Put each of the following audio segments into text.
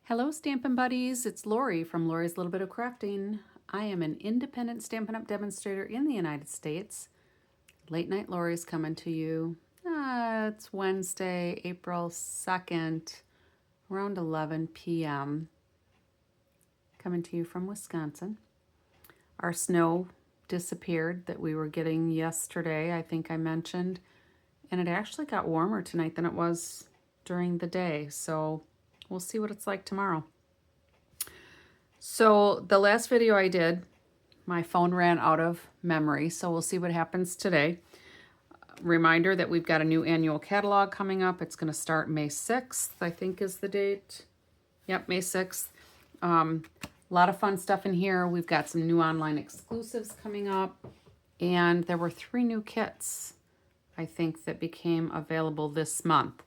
Hello Stampin' Buddies, it's Lori from Lori's Little Bit of Crafting. I am an independent Stampin' Up! Demonstrator in the United States. Late Night Lori's coming to you. It's Wednesday, April 2nd, around 11 p.m. Coming to you from Wisconsin. Our snow disappeared that we were getting yesterday, I think I mentioned, and it actually got warmer tonight than it was during the day, so we'll see what it's like tomorrow. So the last video I did, my phone ran out of memory, so we'll see what happens today. Reminder that we've got a new annual catalog coming up. It's going to start May 6th, I think is the date. Yep, May 6th. A lot of fun stuff in here. We've got some new online exclusives coming up, and there were 3 new kits, I think, that became available this month.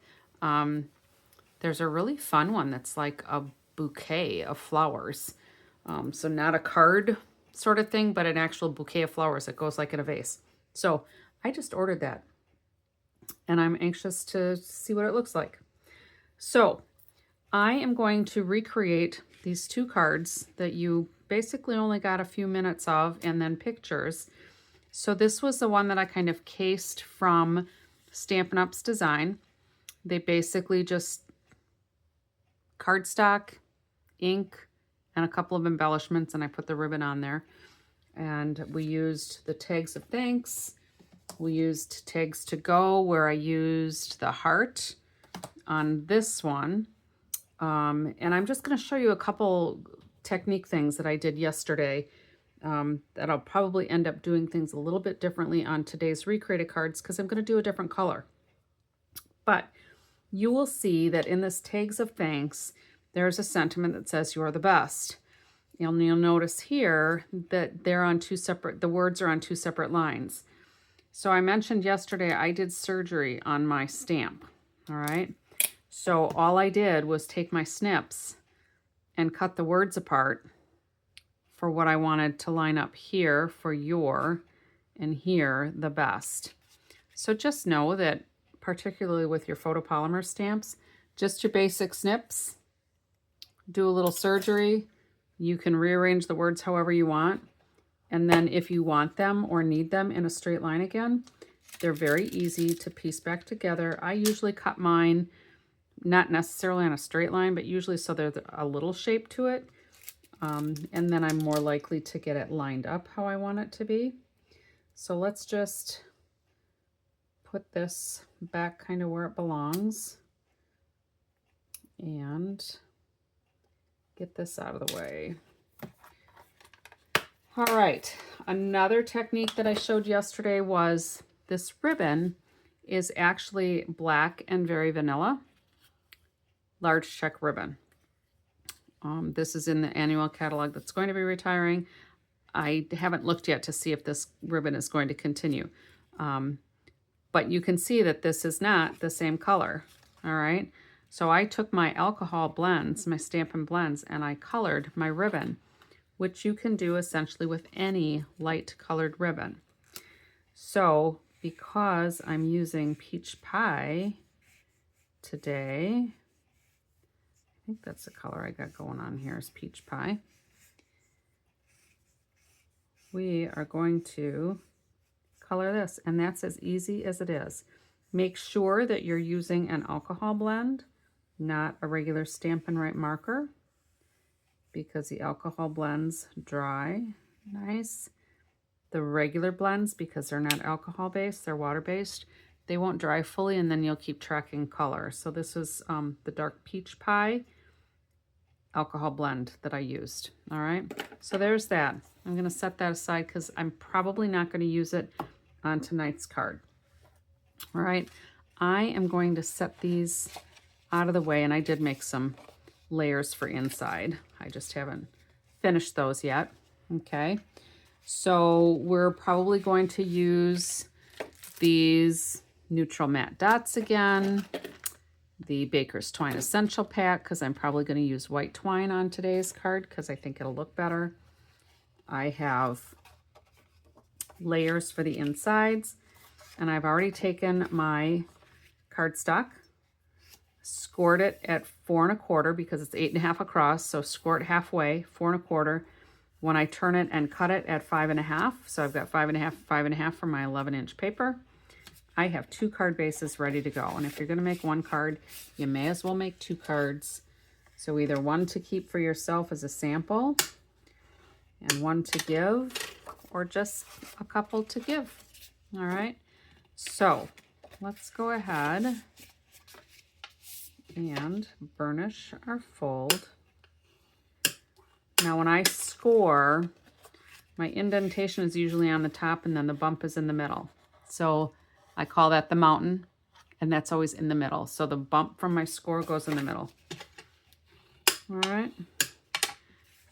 There's a really fun one that's like a bouquet of flowers. So not a card sort of thing, but an actual bouquet of flowers that goes like in a vase. So I just ordered that, and I'm anxious to see what it looks like. So I am going to recreate these 2 cards that you basically only got a few minutes of, and then pictures. So this was the one that I kind of cased from Stampin' Up's design. They basically just cardstock, ink, and a couple of embellishments, and I put the ribbon on there. And we used the tags of thanks. We used tags to go, where I used the heart on this one. And I'm just going to show you a couple technique things that I did yesterday that I'll probably end up doing things a little bit differently on today's recreated cards, because I'm going to do a different color. But you will see that in this tags of thanks, there's a sentiment that says you're the best. And you'll notice here that they're on 2 separate, the words are on 2 separate lines. So I mentioned yesterday I did surgery on my stamp, all right? So all I did was take my snips and cut the words apart for what I wanted to line up here for your, and here the best. So just know that, particularly with your photopolymer stamps, just your basic snips, do a little surgery. You can rearrange the words however you want. And then if you want them or need them in a straight line again, they're very easy to piece back together. I usually cut mine not necessarily on a straight line, but usually so there's a little shape to it. And then I'm more likely to get it lined up how I want it to be. So let's just put this back kind of where it belongs and get this out of the way. All right, another technique that I showed yesterday was this ribbon is actually black and very vanilla, large check ribbon. This is in the annual catalog that's going to be retiring. I haven't looked yet to see if this ribbon is going to continue. But you can see that this is not the same color, all right? So I took my alcohol blends, my Stampin' Blends, and I colored my ribbon, which you can do essentially with any light colored ribbon. So because I'm using Peach Pie today, I think that's the color I got going on here is Peach Pie. We are going to color this, and that's as easy as it is. Make sure that you're using an alcohol blend, not a regular Stampin' Right marker, because the alcohol blends dry nice. The regular blends, because they're not alcohol based, they're water based, they won't dry fully, and then you'll keep tracking color. So this is the dark Peach Pie alcohol blend that I used. All right, so there's that. I'm going to set that aside because I'm probably not going to use it on tonight's card. All right, I am going to set these out of the way, and I did make some layers for inside. I just haven't finished those yet. Okay, so we're probably going to use these neutral matte dots again, the Baker's Twine Essential Pack, because I'm probably going to use white twine on today's card because I think it'll look better. I have layers for the insides, and I've already taken my cardstock. scored it at 4 1/4 because it's 8 1/2 across. So score it halfway, 4 1/4. When I turn it and cut it at 5 1/2, so I've got 5 1/2, 5 1/2 for my 11-inch paper. I have 2 card bases ready to go. And if you're going to make 1 card, you may as well make 2 cards. So either 1 to keep for yourself as a sample and 1 to give, or just a couple to give. All right. So let's go ahead and burnish our fold. Now when I score, my indentation is usually on the top and then the bump is in the middle. So I call that the mountain, and that's always in the middle. So the bump from my score goes in the middle. All right.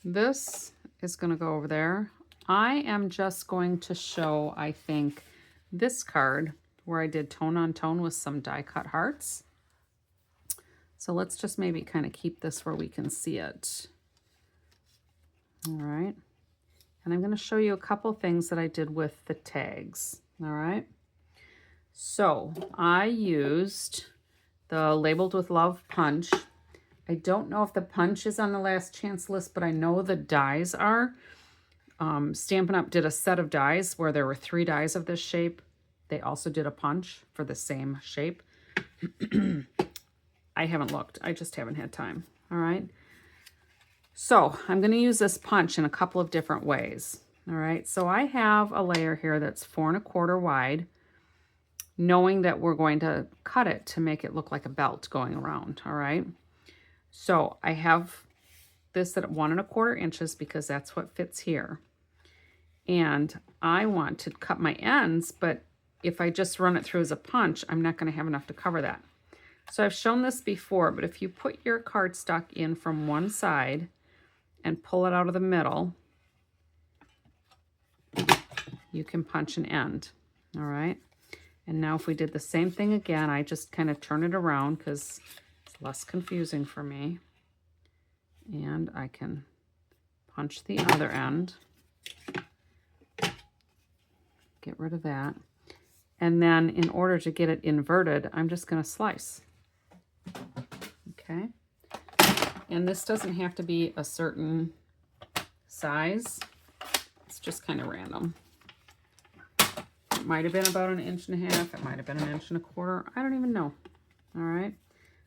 This is going to go over there. I am just going to show, I think, this card where I did tone on tone with some die cut hearts. So let's just maybe kind of keep this where we can see it. All right. And I'm going to show you a couple things that I did with the tags. All right. So I used the Labeled with Love punch. I don't know if the punch is on the last chance list, but I know the dies are. Stampin' Up! Did a set of dies where there were 3 dies of this shape. They also did a punch for the same shape. I haven't looked. I just haven't had time. All right. So I'm going to use this punch in a couple of different ways. All right. So I have a layer here that's 4 1/4 wide, knowing that we're going to cut it to make it look like a belt going around. All right. So I have this at 1 1/4 inches because that's what fits here. And I want to cut my ends, but if I just run it through as a punch, I'm not going to have enough to cover that. So I've shown this before, but if you put your cardstock in from one side and pull it out of the middle, you can punch an end. All right. And now if we did the same thing again, I just kind of turn it around because it's less confusing for me. And I can punch the other end. Get rid of that. And then in order to get it inverted, I'm just going to slice. Okay. And this doesn't have to be a certain size. It's just kind of random. It might have been about 1.5 inches. It might have been 1 1/4 inches. I don't even know. All right.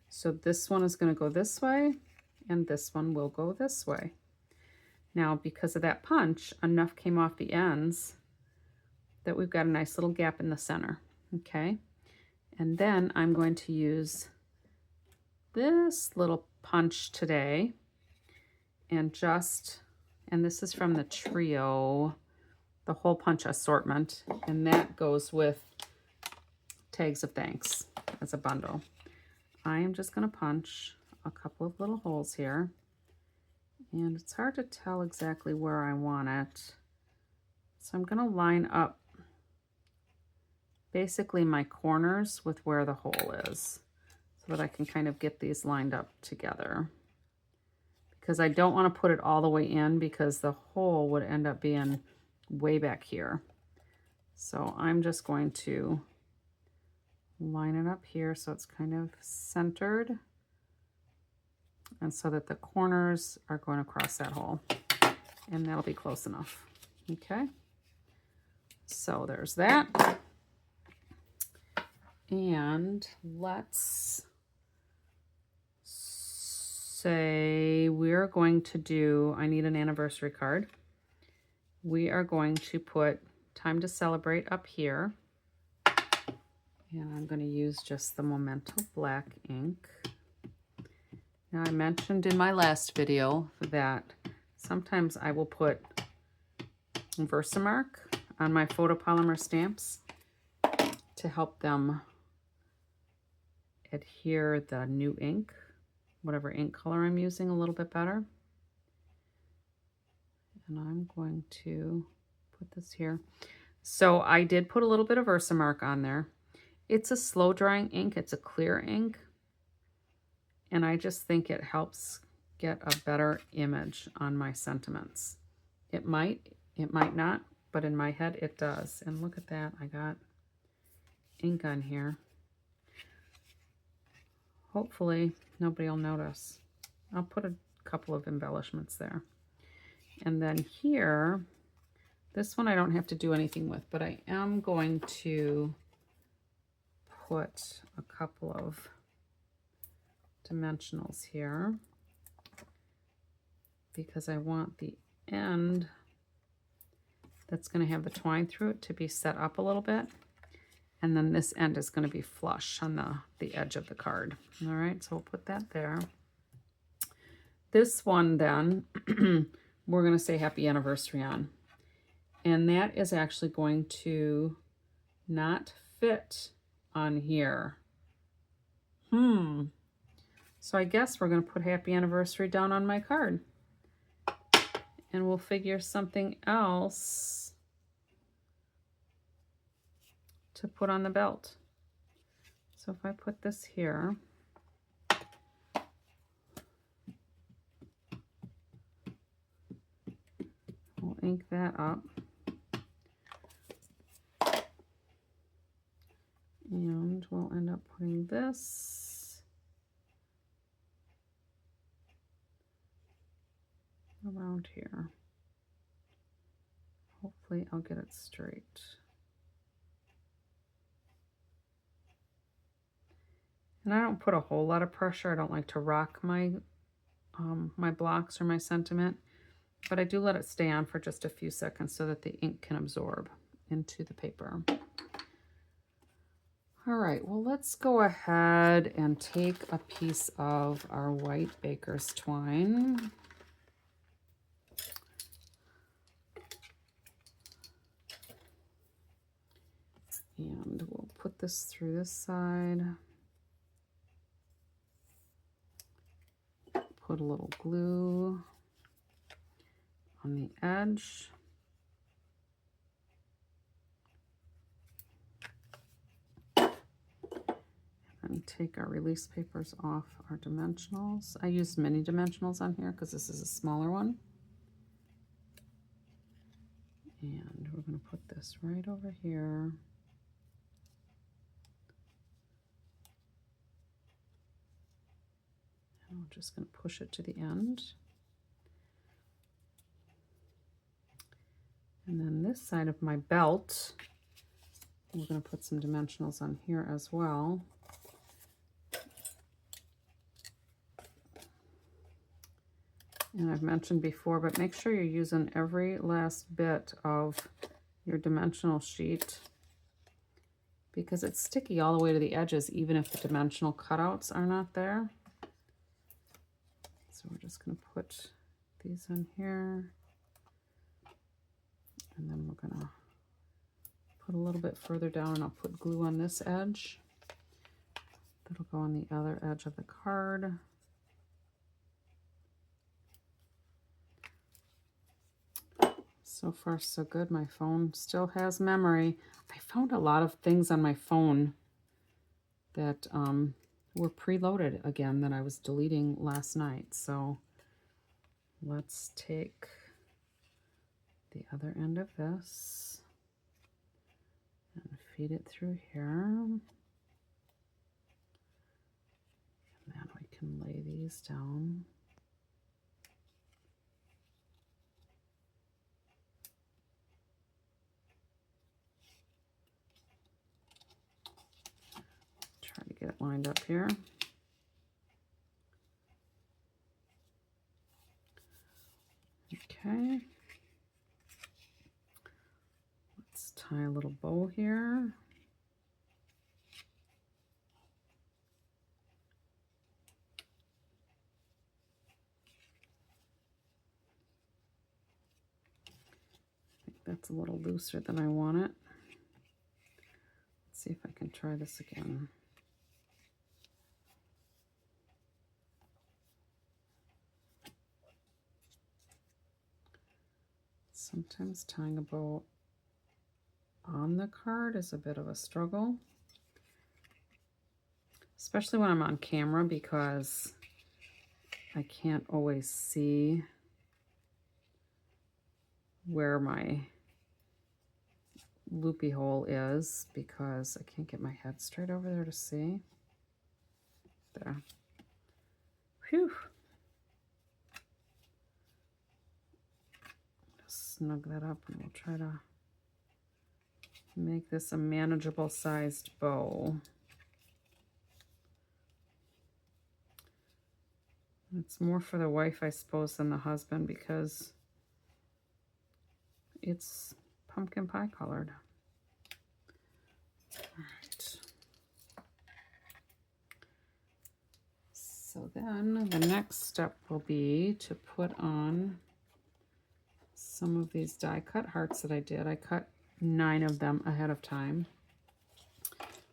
So this one is going to go this way, and this one will go this way. Now, because of that punch, enough came off the ends that we've got a nice little gap in the center. Okay. And then I'm going to use this little punch today and this is from the trio, the hole punch assortment, and that goes with Tags of Thanks as a bundle. I am just going to punch a couple of little holes here, and it's hard to tell exactly where I want it. So I'm going to line up basically my corners with where the hole is so that I can kind of get these lined up together, because I don't want to put it all the way in because the hole would end up being way back here. So I'm just going to line it up here so it's kind of centered, and so that the corners are going across that hole, and that'll be close enough. Okay, so there's that. And let's say we're going to do, I need an anniversary card. We are going to put Time to Celebrate up here. And I'm going to use just the Memento black ink. Now, I mentioned in my last video that sometimes I will put Versamark on my photopolymer stamps to help them adhere the new ink, whatever ink color I'm using, a little bit better. And I'm going to put this here. So I did put a little bit of Versamark on there. It's a slow drying ink. It's a clear ink. And I just think it helps get a better image on my sentiments. It might not, but in my head it does. And look at that, I got ink on here. hopefully nobody will notice. I'll put a couple of embellishments there. And then here, this one I don't have to do anything with, but I am going to put a couple of dimensionals here because I want the end that's going to have the twine through it to be set up a little bit. And then this end is going to be flush on the edge of the card. All right, so we'll put that there. This one then, we're going to say happy anniversary on. And that is actually going to not fit on here. So I guess we're going to put happy anniversary down on my card. And we'll figure something else to put on the belt. So if I put this here, we'll ink that up. And we'll end up putting this around here. Hopefully I'll get it straight. And I don't put a whole lot of pressure. I don't like to rock my my blocks or my sentiment, but I do let it stay on for just a few seconds so that the ink can absorb into the paper. All right, well, let's go ahead and take a piece of our white baker's twine. And we'll put this through this side. Put a little glue on the edge. And take our release papers off our dimensionals. I used mini dimensionals on here because this is a smaller one. And we're going to put this right over here. And we're just going to push it to the end. And then this side of my belt, we're going to put some dimensionals on here as well. And I've mentioned before, but make sure you're using every last bit of your dimensional sheet because it's sticky all the way to the edges, even if the dimensional cutouts are not there. So we're just going to put these on here. And then we're going to put a little bit further down and I'll put glue on this edge. That'll go on the other edge of the card. So far, so good. My phone still has memory. I found a lot of things on my phone that were preloaded again that I was deleting last night. So let's take the other end of this and feed it through here. And then we can lay these down. Try to get it lined up here. Okay. Let's tie a little bow here. I think that's a little looser than I want it. Let's see if I can try this again. Sometimes tying a bow on the card is a bit of a struggle, especially when I'm on camera because I can't always see where my loopy hole is because I can't get my head straight over there to see. there. Phew. Just snug that up and we'll try to make this a manageable sized bow. It's more for the wife, I suppose, than the husband because it's pumpkin pie colored. All right. So then the next step will be to put on some of these die cut hearts that I did. I cut 9 of them ahead of time,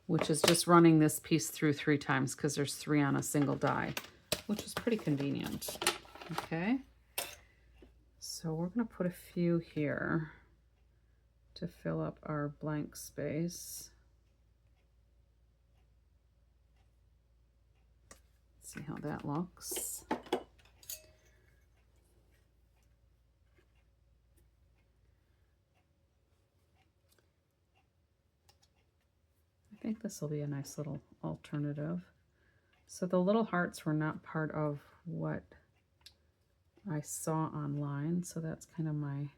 which is just running this piece through 3 times because there's 3 on a single die, which is pretty convenient. Okay, so we're going to put a few here to fill up our blank space. Let's see how that looks. I think this will be a nice little alternative. So the little hearts were not part of what I saw online, so that's kind of my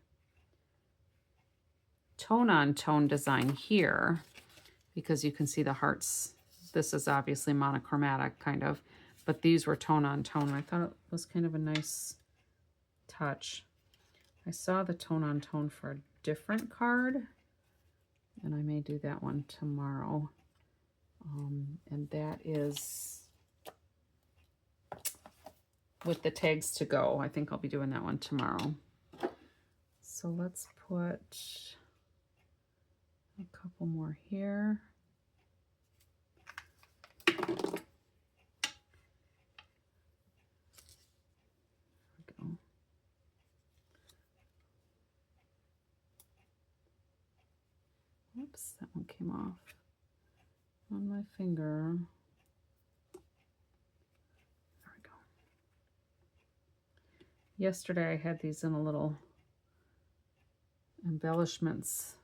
tone-on-tone design here, because you can see the hearts. This is obviously monochromatic, kind of, but these were tone-on-tone. I thought it was kind of a nice touch. I saw the tone-on-tone for a different card, and I may do that one tomorrow. And that is with the tags to go. I think I'll be doing that one tomorrow. So let's put a couple more here. There we go. Whoops, that one came off on my finger. There we go. Yesterday I had these in a little embellishments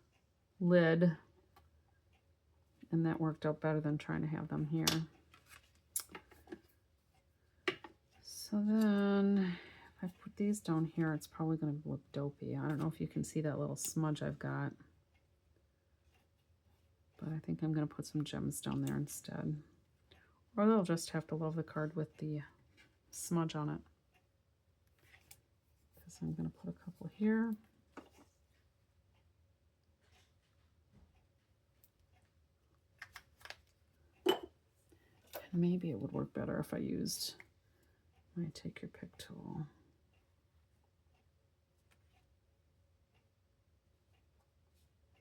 lid, and that worked out better than trying to have them here. So then if I put these down here, it's probably going to look dopey. I don't know if you can see that little smudge I've got, but I think I'm going to put some gems down there instead. Or they'll just have to love the card with the smudge on it. Because I'm going to put a couple here. Maybe it would work better if I used my take your pick tool.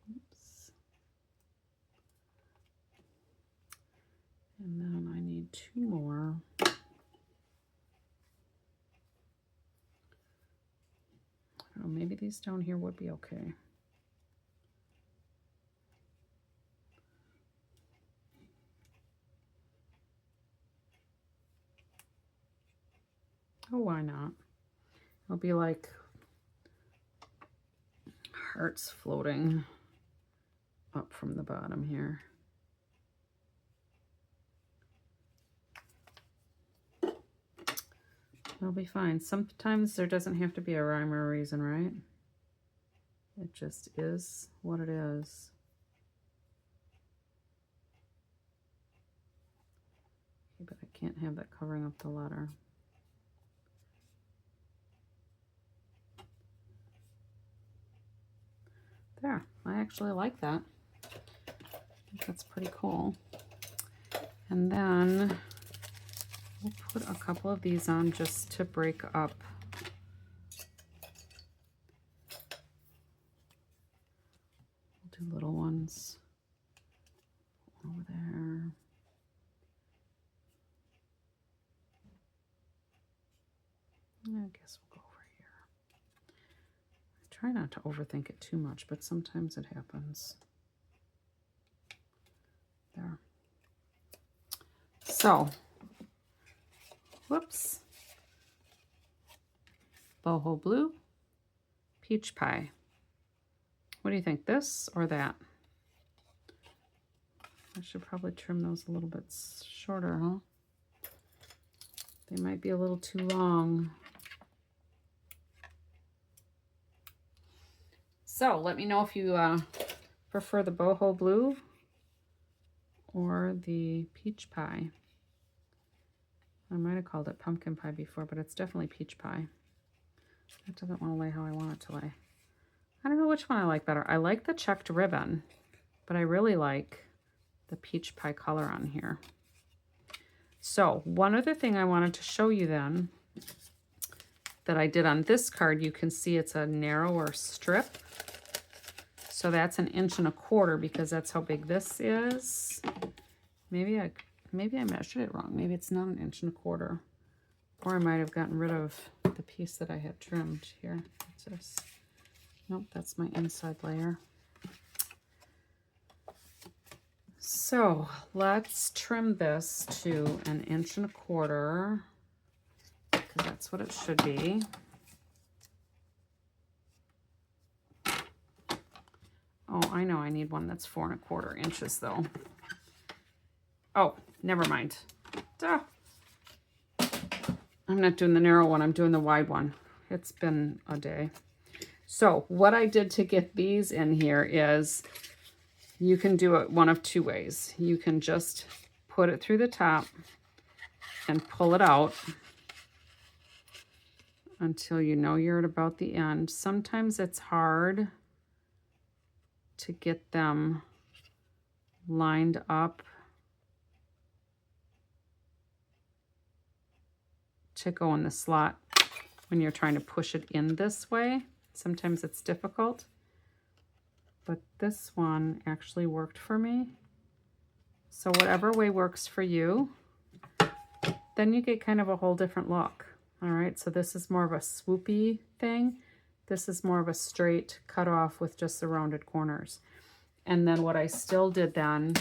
Oops. And then I need 2 more. I don't know, maybe these down here would be okay. Oh, why not? It'll be like hearts floating up from the bottom here. It'll be fine. Sometimes there doesn't have to be a rhyme or a reason, right? It just is what it is. Okay, but I can't have that covering up the letter. There, I actually like that. I think that's pretty cool. And then we'll put a couple of these on just to break up. We'll do little ones over there. I guess we'll go over here. Try not to overthink it too much, but sometimes it happens. There. So, whoops. Boho blue, peach pie. What do you think, this or that? I should probably trim those a little bit shorter, huh? They might be a little too long. So let me know if you prefer the boho blue or the peach pie. I might have called it pumpkin pie before, but it's definitely peach pie. It doesn't want to lay how I want it to lay. I don't know which one I like better. I like the checked ribbon, but I really like the peach pie color on here. So one other thing I wanted to show you then that I did on this card, you can see it's a narrower strip. So that's 1.25 inches because that's how big this is. Maybe I measured it wrong. Maybe it's not 1.25 inches. Or I might have gotten rid of the piece that I had trimmed here. What's this? Nope, that's my inside layer. So let's trim this to 1.25 inches because that's what it should be. Oh, I know I need one that's 4¼ inches though. Oh, never mind. Duh. I'm not doing the narrow one, I'm doing the wide one. It's been a day. So what I did to get these in here is you can do it one of two ways. You can just put it through the top and pull it out until you know you're at about the end. Sometimes it's hard to get them lined up to go in the slot when you're trying to push it in this way. Sometimes it's difficult, but this one actually worked for me. So whatever way works for you, then you get kind of a whole different look. All right, so this is more of a swoopy thing. This is more of a straight cut off with just the rounded corners. And then what I still did then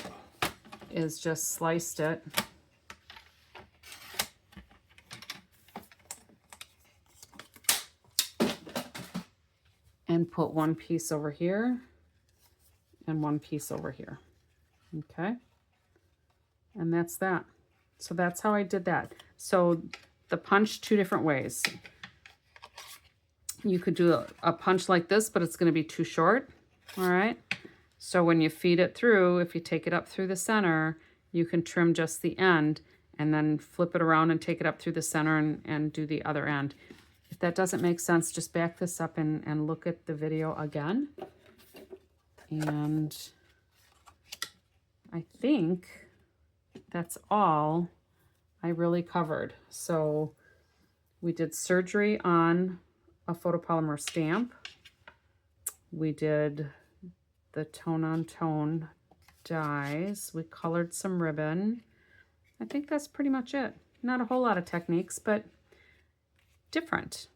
is just sliced it and put one piece over here and one piece over here. Okay, and that's that. So that's how I did that. So the punch 2 different ways. You could do a punch like this, but it's going to be too short. All right. So when you feed it through, if you take it up through the center, you can trim just the end and then flip it around and take it up through the center and do the other end. If that doesn't make sense, just back this up and look at the video again. And I think that's all I really covered. So we did surgery on a photopolymer stamp. We did the tone-on-tone dies. We colored some ribbon. I think that's pretty much it. Not a whole lot of techniques, but different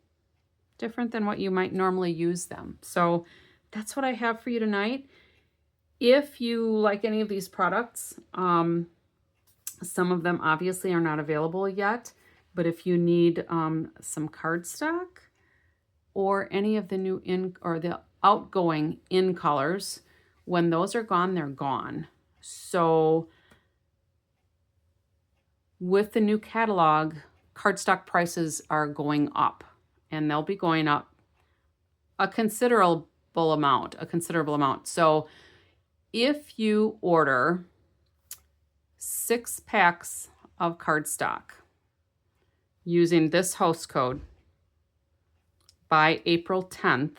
than what you might normally use them. So that's what I have for you tonight. If you like any of these products, some of them obviously are not available yet, but if you need some cardstock or any of the new or the outgoing in colors, when those are gone, they're gone. So with the new catalog, cardstock prices are going up, and they'll be going up a considerable amount. So if you order 6 packs of cardstock using this host code by April 10th,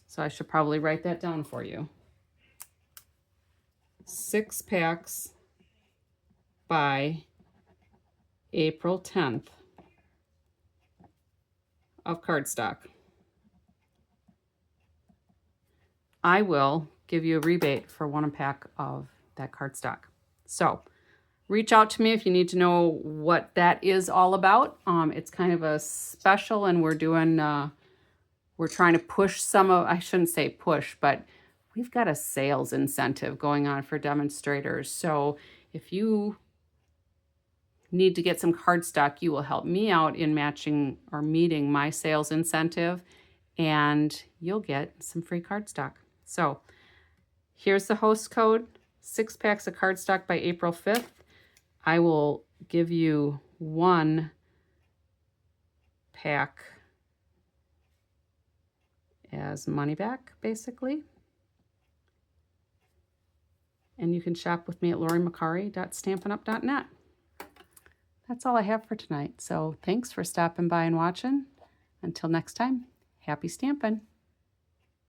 so I should probably write that down for you. 6 packs by April 10th of cardstock. I will give you a rebate for 1 pack of that cardstock. So reach out to me if you need to know what that is all about. It's kind of a special, and we're trying to push some of, I shouldn't say push, but we've got a sales incentive going on for demonstrators. So if you need to get some cardstock, you will help me out in matching or meeting my sales incentive, and you'll get some free cardstock. So here's the host code, 6 packs of cardstock by April 5th. I will give you 1 pack as money back, basically. And you can shop with me at lauriemccari.stampinup.net. That's all I have for tonight. So thanks for stopping by and watching. Until next time, happy stamping.